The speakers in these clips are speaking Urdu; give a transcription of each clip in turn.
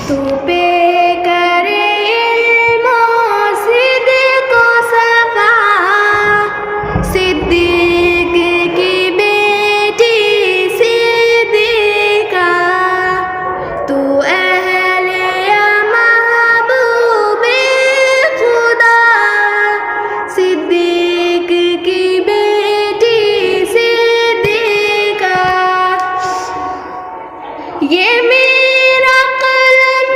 تو پہ کرے علم و صدق و صفا، صدیق کی بیٹی صدیقہ، تو اہل یا محبوب خدا، صدیق کی بیٹی صدیقہ، یہ میرا قلم،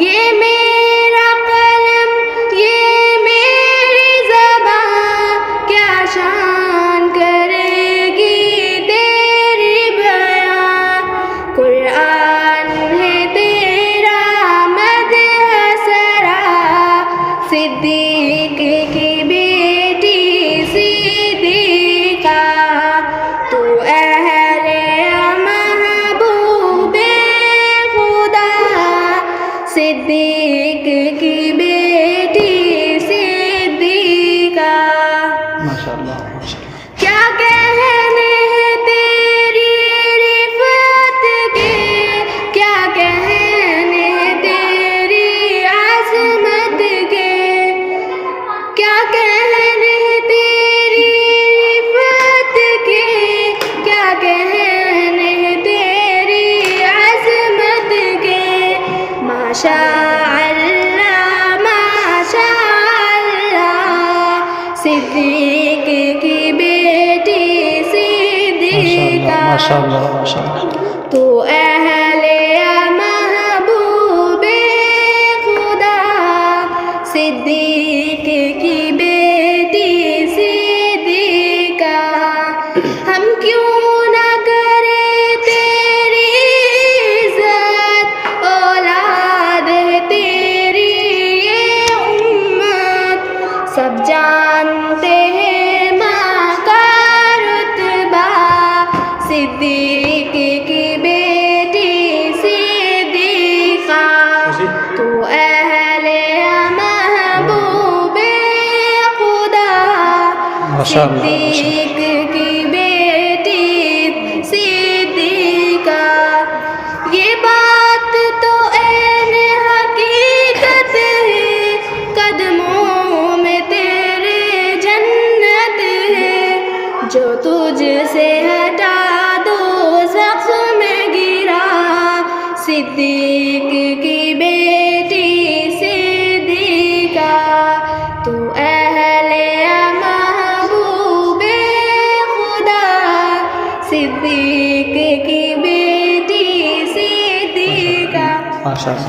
یہ میرا قلم، یہ میری زبان، کیا شان کرے گی تیری بیان، قرآن ہے تیرا مدح سرا، صدیق کی بیٹی صدیقہ، تو اہل محبوب خدا، صدیق کی بیٹی صدیقہ، ماشاءاللہ کیا کہنے ہیں تیری رفعت کے، کیا کہنے ہیں تیری عظمت کے، کیا کہنے ہیں تیری رفعت کے، کیا کہنے ہیں تیری عظمت کے، ماشاء اللہ ماشاء اللہ، صدیق کی بیٹی صدیقہ، ماشاءاللہ ماشاءاللہ، تو اہل محبوب خدا، صدیق کی بیٹی صدیقہ، ہم کیوں نہ کریں تیری عزت، اولاد ہے تیری یہ امت، سب جانتے ہیں ماں کا رتبہ، صدیق کی بیٹی صدیقہ، تو اہل محبوب خدا، ماشاءاللہ صدیق کی بیٹی صدیقہ، یہ بات تو عین حقیقت ہے، قدموں میں تیرے جنت ہے، جو تجھ سے ہٹا دوزخ میں گرا، صدیق کی بیٹی صدیقہ، تو اہل محبوب خدا، صدیق کی بیٹی صدیقہ۔ ماشاءاللہ۔